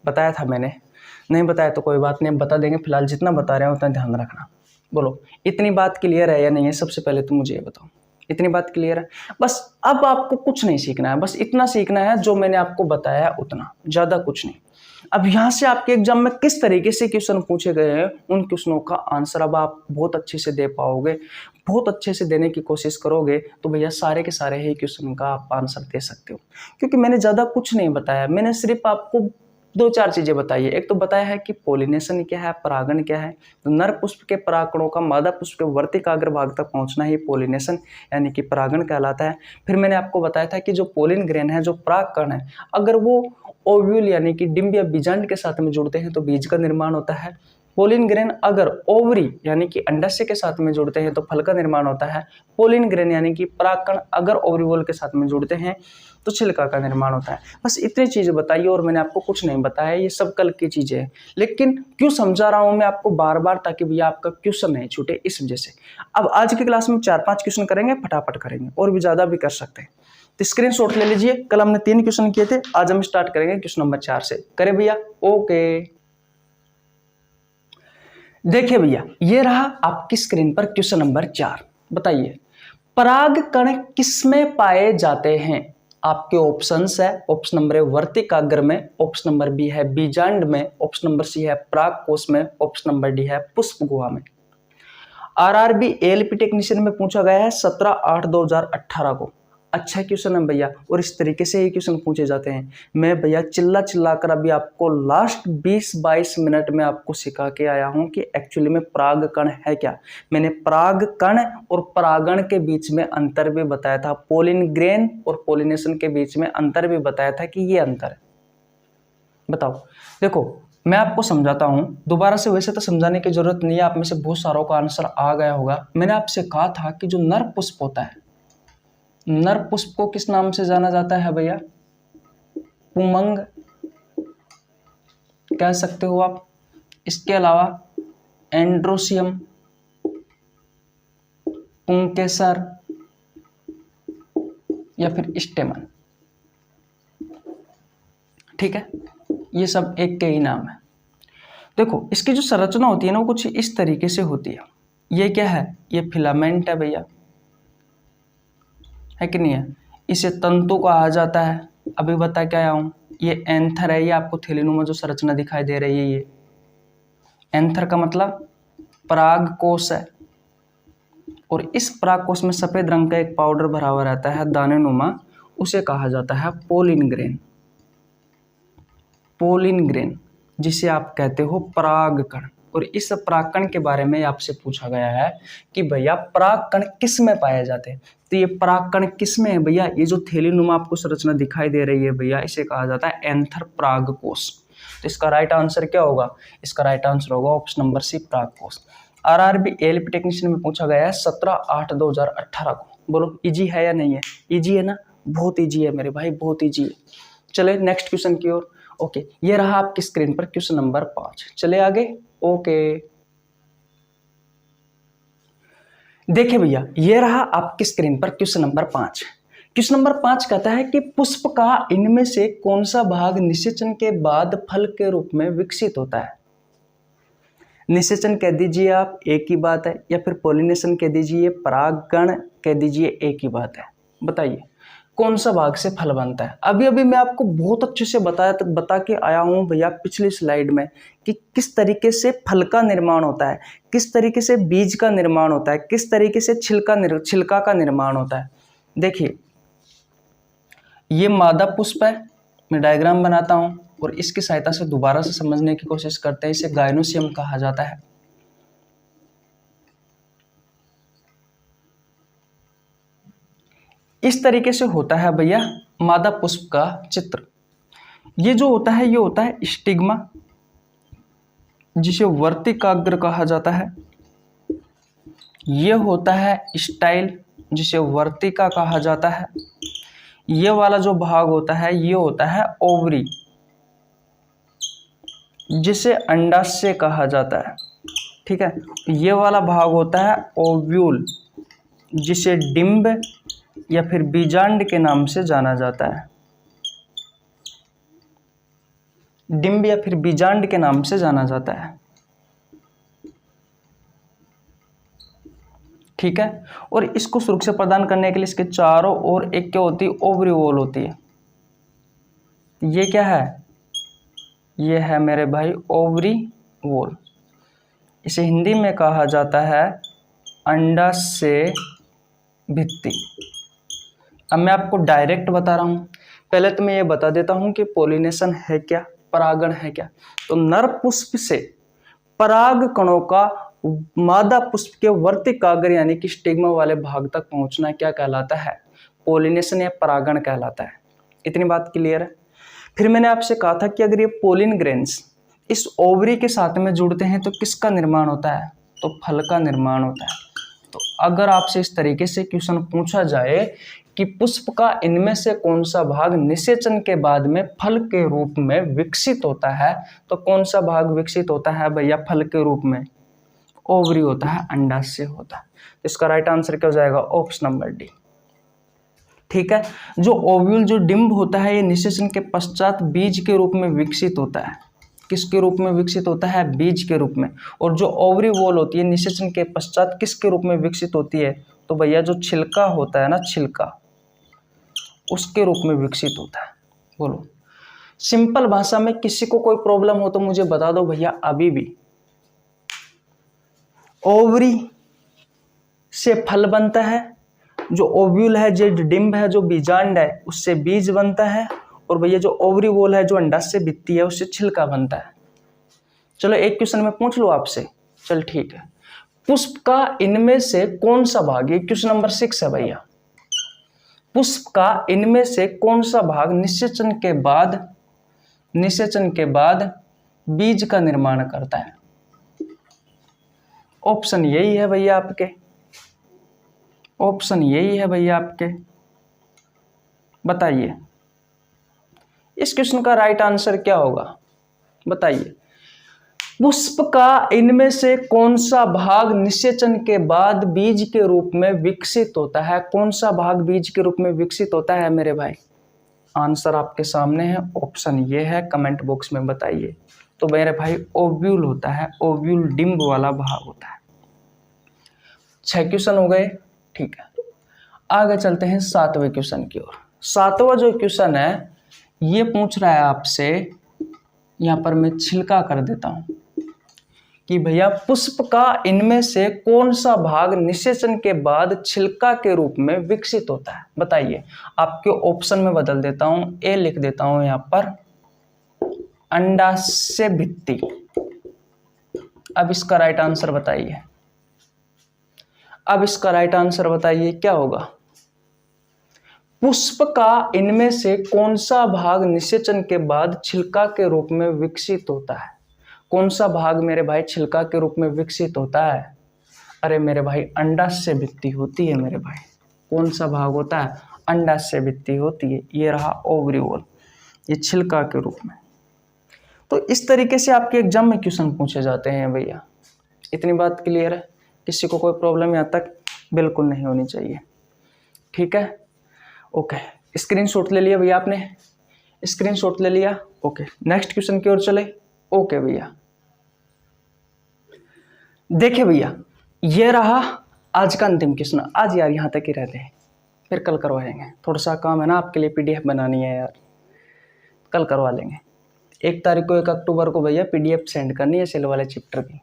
Speaker 1: बताया था मैंने, नहीं बताया तो कोई बात नहीं, बता देंगे। फिलहाल जितना बता रहे हैं उतना ध्यान रखना। बोलो इतनी बात क्लियर है या नहीं है? सबसे पहले तो मुझे ये बताओ, इतनी बात क्लियर है? बस अब आपको कुछ नहीं सीखना है, बस इतना सीखना है जो मैंने आपको बताया है उतना, ज़्यादा कुछ नहीं। अब यहाँ से आपके एग्जाम में किस तरीके से क्वेश्चन पूछे गए हैं, उन क्वेश्चनों का आंसर अब आप बहुत अच्छे से दे पाओगे, बहुत अच्छे से देने की कोशिश करोगे तो भैया सारे के सारे ही क्वेश्चन का आप आंसर दे सकते हो। क्योंकि मैंने ज़्यादा कुछ नहीं बताया, मैंने सिर्फ आपको 2-4 चीज़ें बताई है। एक तो बताया है कि पोलिनेशन क्या है, परागण क्या है। तो नर पुष्प के परागकणों का मादा पुष्प के वर्तिकाग्र भाग तक पहुंचना ही पोलिनेशन यानी कि परागण कहलाता है। फिर मैंने आपको बताया था कि जो पोलिन ग्रेन है, जो परागकण है, अगर वो ओव्यूल यानी कि डिंब या बीजांड के साथ में जुड़ते हैं तो बीज का निर्माण होता है। पोलिन ग्रेन अगर ओवरी यानी कि अंडाशय के साथ में जुड़ते हैं तो फल का निर्माण होता है। पोलिन ग्रेन यानी कि परागकण अगर ओवरीवोल के साथ में जुड़ते हैं तो छिलका का निर्माण होता है। बस इतनी चीजें बताइए और मैंने आपको कुछ नहीं बताया, ये सब कल की चीजें हैं। लेकिन क्यों समझा रहा हूं मैं आपको बार बार, ताकि भैया आपका क्वेश्चन नहीं छूटे, इस वजह से। अब आज की क्लास में 4-5 क्वेश्चन करेंगे, फटाफट करेंगे, और भी ज्यादा भी कर सकते हैं। तो स्क्रीनशॉट ले लीजिए, कल हमने 3 क्वेश्चन किए थे, आज हम स्टार्ट करेंगे क्वेश्चन नंबर 4 से। करे भैया? ओके, देखिए भैया ये रहा आपकी स्क्रीन पर क्वेश्चन नंबर 4। बताइए परागकण किसमें पाए जाते हैं? आपके ऑप्शंस है, ऑप्शन नंबर ए वर्तिकाग्र में, ऑप्शन नंबर बी है बीजांड में, ऑप्शन नंबर सी है परागकोश में, ऑप्शन नंबर डी है पुष्प गुहा में। आरआरबी एएलपी टेक्नीशियन में पूछा गया है 17/8/2018 को। अच्छा क्वेश्चन है भैया, और इस तरीके से ही क्वेश्चन पूछे जाते हैं। मैं भैया चिल्ला चिल्ला कर अभी आपको लास्ट 20-22 मिनट में आपको सिखा के आया हूं कि एक्चुअली में परागकण है क्या। मैंने परागकण और परागण के बीच में अंतर भी बताया था, पोलिन ग्रेन और पोलिनेशन के बीच में अंतर भी बताया था कि ये अंतर है। बताओ, देखो मैं आपको समझाता हूं दोबारा से, वैसे तो समझाने की जरूरत नहीं है, आप में से बहुत सारों का आंसर आ गया होगा। मैंने आपसे कहा था कि जो नर पुष्प होता है, नर पुष्प को किस नाम से जाना जाता है भैया? पुमंग कह सकते हो आप। इसके अलावा एंड्रोसियम, पुंकेसर या फिर स्टेमन। ठीक है, ये सब एक के ही नाम है। देखो इसकी जो संरचना होती है ना वो कुछ इस तरीके से होती है। ये क्या है? ये फिलामेंट है भैया, है कि नहीं है? इसे तंतु कहा जाता है, अभी बता के आया हूं। ये एंथर है, ये आपको थैलीनुमा जो संरचना दिखाई दे रही है, ये एंथर का मतलब परागकोश है। और इस परागकोश में सफेद रंग का एक पाउडर भरा हुआ रहता है दानेनुमा, उसे कहा जाता है पोलिन ग्रेन। पोलिन ग्रेन जिसे आप कहते हो परागकण। और इस परागकण के बारे में आपसे पूछा गया है कि भैया परागकण किस में पाए जाते हैं। तो ये परागकण किस में है भैया? ये जो थैलीनुमा आपको संरचना दिखाई दे रही है भैया, इसे कहा जाता है एंथर परागकोश। तो इसका राइट आंसर क्या होगा? इसका राइट आंसर होगा ऑप्शन नंबर सी, परागकोश। आरआरबी एएलपी टेक्नीशियन में पूछा गया है 17/8/2018 को। बोलो इजी है या नहीं है? इजी है ना? बहुत इजी है मेरे भाई, बहुत इजी है। चले नेक्स्ट क्वेश्चन की ओर। ओके, ये रहा आपकी स्क्रीन पर क्वेश्चन नंबर 5। चले आगे। ओके, देखिए भैया ये रहा आपकी स्क्रीन पर क्वेश्चन नंबर 5। क्वेश्चन नंबर 5 कहता है कि पुष्प का इनमें से कौन सा भाग निषेचन के बाद फल के रूप में विकसित होता है? निषेचन कह दीजिए आप, एक ही बात है, या फिर पोलिनेशन कह दीजिए, परागकण कह दीजिए, एक ही बात है। बताइए कौन सा भाग से फल बनता है? अभी अभी मैं आपको बहुत अच्छे से बता के आया हूं भैया पिछली स्लाइड में कि किस तरीके से फल का निर्माण होता है, किस तरीके से बीज का निर्माण होता है, किस तरीके से छिलका का निर्माण होता है। देखिए ये मादा पुष्प है, मैं डायग्राम बनाता हूं और इसकी सहायता से दोबारा से समझने की कोशिश करते हैं। इसे गाइनोसियम कहा जाता है। इस तरीके से होता है भैया मादा पुष्प का चित्र। ये जो होता है ये होता है स्टिग्मा, जिसे वर्तिकाग्र कहा जाता है। ये होता है स्टाइल, जिसे वर्तिका कहा जाता है। ये वाला जो भाग होता है ये होता है ओवरी, जिसे अंडाशय कहा जाता है। ठीक है, ये वाला भाग होता है ओव्यूल, जिसे डिंब या फिर बीजांड के नाम से जाना जाता है। डिंब या फिर बीजांड के नाम से जाना जाता है। ठीक है, और इसको सुरक्षा प्रदान करने के लिए इसके चारों ओर एक क्या होती है, ओवरी वॉल होती है। ये क्या है, ये है मेरे भाई ओवरी वॉल। इसे हिंदी में कहा जाता है अंडाशय भित्ति। अब मैं आपको डायरेक्ट बता रहा हूँ, पहले तो मैं ये बता देता हूँ कि पोलिनेशन है क्या, परागण है क्या। तो नर पुष्प से पराग कणों का मादा पुष्प के वर्तिकाग्र यानी कि स्टिग्मा वाले भाग तक पहुंचना क्या कहलाता है, पोलिनेशन या परागण कहलाता है। इतनी बात क्लियर है। फिर मैंने आपसे कहा था कि अगर ये पोलिन ग्रेन्स इस ओवरी के साथ में जुड़ते हैं तो किसका निर्माण होता है, तो फल का निर्माण होता है। तो अगर आपसे इस तरीके से क्वेश्चन पूछा जाए कि पुष्प का इनमें से कौन सा भाग निषेचन के बाद में फल के रूप में विकसित होता है, तो कौन सा भाग विकसित होता है भैया फल के रूप में, ओवरी होता है, अंडाशय होता है। इसका राइट आंसर क्या हो जाएगा, ऑप्शन नंबर डी। ठीक है, जो ओव्यूल जो डिंब होता है ये निषेचन के पश्चात बीज के रूप में विकसित होता है। किसके रूप में विकसित होता है, बीज के रूप में। और जो ओवरी वॉल होती है निषेचन के पश्चात किसके रूप में विकसित होती है, तो भैया जो छिलका होता है ना, छिलका, उसके रूप में विकसित होता है। बोलो, सिंपल भाषा में किसी को कोई प्रॉब्लम हो तो मुझे बता दो भैया अभी भी। ओवरी से फल बनता है, जो ओव्यूल है, जो डिंब है, जो बीजांड है, उससे बीज बनता है, और भैया जो ओवरी वॉल है, जो अंडाशय भित्ति है, उससे छिलका बनता है। चलो एक क्वेश्चन मैं पूछ लूं आपसे, चल ठीक है। पुष्प का इनमें से कौन सा भाग, ये क्वेश्चन नंबर 6 है भैया। पुष्प का इनमें से कौन सा भाग निषेचन के बाद बीज का निर्माण करता है? ऑप्शन यही है भैया आपके, ऑप्शन यही है भैया आपके, बताइए इस क्वेश्चन का राइट आंसर क्या होगा, बताइए। पुष्प का इनमें से कौन सा भाग निषेचन के बाद बीज के रूप में विकसित होता है, कौन सा भाग बीज के रूप में विकसित होता है मेरे भाई? आंसर आपके सामने है, ऑप्शन ये है, कमेंट बॉक्स में बताइए। तो मेरे भाई ओव्यूल होता है, ओव्यूल डिंब वाला भाग होता है। 6 क्वेश्चन हो गए, ठीक है। आगे चलते हैं 7वें क्वेश्चन की ओर। 7वां जो क्वेश्चन है ये पूछ रहा है आपसे, यहां पर मैं छिलका कर देता हूं कि भैया पुष्प का इनमें से कौन सा भाग निषेचन के बाद छिलका के रूप में विकसित होता है, बताइए। आपके ऑप्शन में बदल देता हूं, ए लिख देता हूं यहां पर, अंडाशय भित्ति। अब इसका राइट आंसर बताइए, अब इसका राइट आंसर बताइए क्या होगा। पुष्प का इनमें से कौन सा भाग निषेचन के बाद छिलका के रूप में विकसित होता है? कौन सा भाग मेरे भाई छिलका के रूप में विकसित होता है? अरे मेरे भाई अंडाशय भित्ति होती है मेरे भाई। कौन सा भाग होता है? अंडाशय भित्ति होती है। ये रहा ओवरी वॉल, ये छिलका के रूप में। तो इस तरीके से आपके एग्जाम में क्वेश्चन पूछे जाते हैं भैया। इतनी बात क्लियर है, किसी को कोई प्रॉब्लम यहाँ तक बिल्कुल नहीं होनी चाहिए, ठीक है। ओके, स्क्रीनशॉट ले लिया भैया आपने, स्क्रीनशॉट ले लिया। ओके, नेक्स्ट क्वेश्चन की ओर चले। ओके भैया, देखिए भैया ये रहा आज का अंतिम क्वेश्चन। आज यार यहाँ तक ही रहते हैं, फिर कल करवाएंगे। थोड़ा सा काम है ना, आपके लिए पीडीएफ बनानी है यार, कल करवा लेंगे। 1 तारीख को 1 अक्टूबर को भैया पीडीएफ सेंड करनी है सेल वाले चैप्टर की।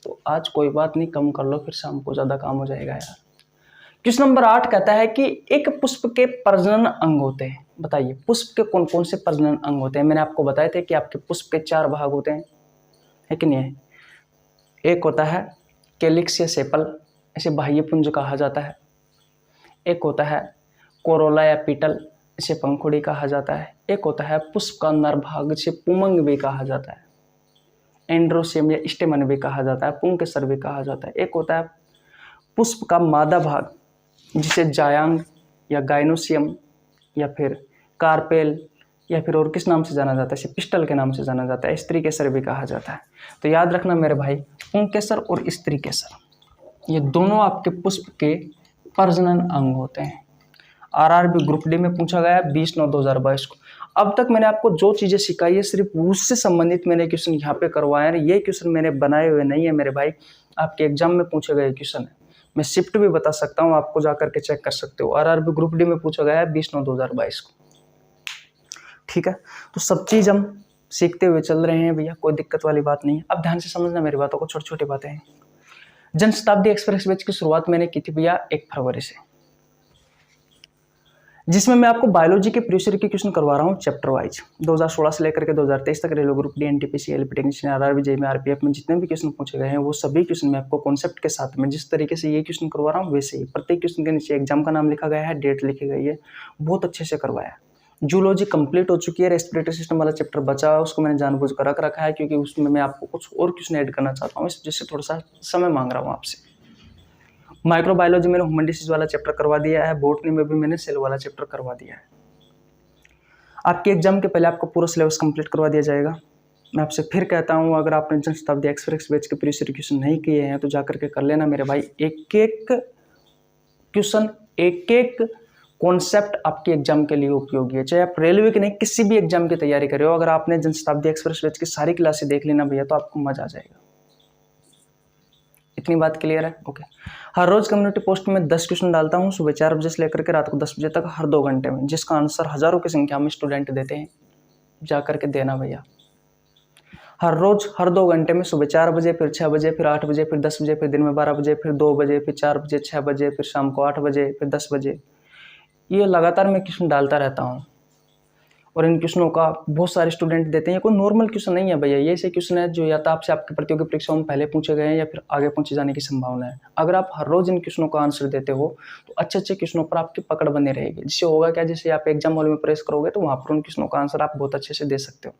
Speaker 1: तो आज कोई बात नहीं, कम कर लो, फिर शाम को ज़्यादा काम हो जाएगा यार। क्वेश्चन नंबर 8 कहता है कि एक पुष्प के प्रजनन अंग होते हैं। बताइए पुष्प के कौन कौन से प्रजनन अंग होते हैं? मैंने आपको बताए थे कि आपके पुष्प के 4 भाग होते हैं, है कि नहीं है? एक होता है कैलिक्स या सेपल, इसे बाह्य पुंज कहा जाता है। एक होता है कोरोला या पीटल, इसे पंखुड़ी कहा जाता है। एक होता है पुष्प का नर भाग, जिसे पुमंग भी कहा जाता है। एंड्रोसियम या स्टेमन भी कहा जाता है, पुंकेसर भी कहा जाता है। एक होता है पुष्प का मादा भाग जिसे जायांग या गाइनोसियम या फिर कार्पेल या फिर और किस नाम से जाना जाता है, इसे पिस्टल के नाम से जाना जाता है, स्त्री केसर भी कहा जाता है। तो याद रखना मेरे भाई, पुंकेसर और स्त्री केसर ये दोनों आपके पुष्प के प्रजनन अंग होते हैं। आरआरबी ग्रुप डी में पूछा गया 20/9/2022 को। अब तक मैंने आपको जो चीज़ें सिखाई है सिर्फ उससे संबंधित मैंने क्वेश्चन यहाँ पे करवाए हैं। ये क्वेश्चन मैंने बनाए हुए नहीं है मेरे भाई, आपके एग्जाम में पूछे गए क्वेश्चन है। मैं शिफ्ट भी बता सकता हूँ, आपको जा करके चेक कर सकते हो। आरआरबी ग्रुप डी में पूछा गया है 20/9/2022 को। ठीक है, तो सब चीज़ हम सीखते हुए चल रहे हैं भैया, कोई दिक्कत वाली बात नहीं है। अब ध्यान से समझना मेरी बातों को, छोटी छोटी बातें हैं। जनशताब्दी एक्सप्रेस बैच की शुरुआत मैंने की थी भैया 1 फरवरी से, जिसमें मैं आपको बायोलॉजी के प्रीवियस ईयर के क्वेश्चन करवा रहा हूँ चैप्टर वाइज। 2016 से लेकर के 2023 तक railway group D, NTPC, LP technician, RRB, JEE में, आरपीएफ में जितने भी क्वेश्चन पूछे गए हैं वो सभी क्वेश्चन में आपको कॉन्सेप्ट के साथ में जिस तरीके से ये क्वेश्चन करवा रहा हूँ वैसे ही प्रत्येक क्वेश्चन के नीचे एग्जाम का नाम लिखा गया है, डेट लिखी गई है, बहुत अच्छे से करवाया। जूलॉजी कंप्लीट हो चुकी है, रेस्पिरेटरी सिस्टम वाला चैप्टर बचा है, उसको मैंने जानबूझ कर रख रखा है क्योंकि उसमें मैं आपको कुछ और क्वेश्चन ऐड करना चाहता हूँ, इस वजह से थोड़ा सा समय मांग रहा हूँ आपसे। माइक्रोबायोलॉजी मैंने ह्यूमन डिसीज वाला चैप्टर करवा दिया है, बॉटनी में भी मैंने सेल वाला चैप्टर करवा दिया है। आपके एग्जाम के पहले आपको पूरा सिलेबस कंप्लीट करवा दिया जाएगा। मैं आपसे फिर कहता हूँ, अगर आपने जनशताब्दी एक्सप्रेस बैच के प्रीवियस ईयर क्वेश्चन नहीं किए हैं तो जाकर के कर लेना मेरे भाई। एक एक क्वेश्चन, एक एक कॉन्सेप्ट आपके एग्जाम के लिए उपयोगी है, चाहे आप रेलवे के नहीं किसी भी एग्जाम की तैयारी कर रहे हो। अगर आपने जनशताब्दी एक्सप्रेस बैच की सारी क्लासेस देख लेना भैया तो आपको मजा आ जाएगा। इतनी बात क्लियर है? ओके। हर रोज कम्युनिटी पोस्ट में 10 क्वेश्चन डालता हूँ, सुबह 4 बजे से लेकर के रात को 10 बजे तक, हर 2 घंटे में, जिसका आंसर हजारों की संख्या में स्टूडेंट देते हैं। जा करके देना भैया, हर रोज हर 2 घंटे में, सुबह 4 बजे, फिर 6 बजे, फिर 8 बजे, फिर 10 बजे, फिर दिन में 12 बजे, फिर 2 बजे, फिर 4 बजे, 6 बजे, फिर शाम को 8 बजे, फिर 10 बजे। ये लगातार मैं क्वेश्चन डालता रहता हूँ और इन क्वेश्चनों का बहुत सारे स्टूडेंट देते हैं। ये कोई नॉर्मल क्वेश्चन नहीं है भैया, ये ऐसे क्वेश्चन है जो या तो आपसे आपकी प्रतियोगी परीक्षाओं में पहले पूछे गए हैं या फिर आगे पूछे जाने की संभावना है। अगर आप हर रोज इन क्वेश्चनों का आंसर देते हो तो अच्छे अच्छे क्वेश्चनों पर आपकी पकड़ बनी रहेगी, जिससे होगा क्या, जैसे आप एग्जाम हॉल में प्रेस करोगे तो वहाँ पर उन क्वेश्चनों का आंसर आप बहुत अच्छे से दे सकते हो।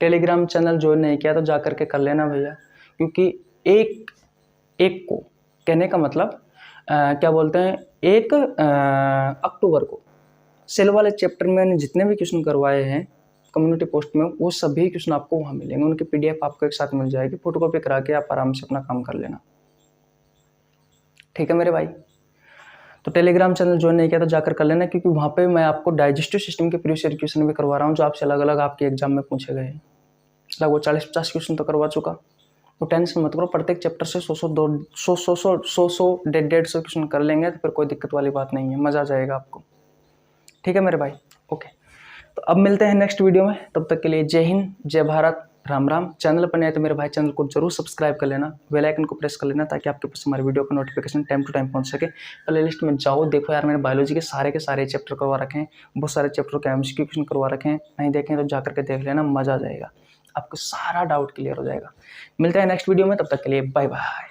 Speaker 1: टेलीग्राम चैनल ज्वाइन नहीं किया तो जा करके कर लेना भैया, क्योंकि एक एक को कहने का मतलब क्या बोलते हैं, 1 अक्टूबर को सेल वाले चैप्टर में मैंने जितने भी क्वेश्चन करवाए हैं कम्युनिटी पोस्ट में वो सभी क्वेश्चन आपको वहाँ मिलेंगे, उनकी पीडीएफ आपको एक साथ मिल जाएगी, फोटोकॉपी करा के आप आराम से अपना काम कर लेना। ठीक है मेरे भाई, तो टेलीग्राम चैनल ज्वाइन नहीं किया तो जाकर कर लेना, क्योंकि वहाँ पे मैं आपको डाइजेस्टिव सिस्टम के प्रीवियस ईयर क्वेश्चन भी करवा रहा हूँ जो आपसे अलग अलग आपके एग्जाम में पूछे गए हैं। लगभग 40-50 क्वेश्चन तो करवा चुका, तो टेंशन मत करो, प्रत्येक चैप्टर से 100-150 150 क्वेश्चन कर लेंगे तो फिर कोई दिक्कत वाली बात नहीं है, मज़ा आ जाएगा आपको। ठीक है मेरे भाई, ओके। तो अब मिलते हैं नेक्स्ट वीडियो में, तब तक के लिए जय हिंद, जय भारत, राम राम। चैनल पर नए तो मेरे भाई चैनल को जरूर सब्सक्राइब कर लेना, बेल आइकन को प्रेस कर लेना ताकि आपके पास हमारे वीडियो का नोटिफिकेशन टाइम टू टाइम पहुंच सके। प्ले लिस्ट में जाओ, देखो यार मैंने बायोलॉजी के सारे चैप्टर करवा रखे हैं, बहुत सारे चैप्टर के एमसीक्यू क्वेश्चन करवा रखे हैं, नहीं देखें तो जाकर के देख लेना, मजा आ जाएगा, आपको सारा डाउट क्लियर हो जाएगा। मिलते हैं नेक्स्ट वीडियो में, तब तक के लिए बाय बाय।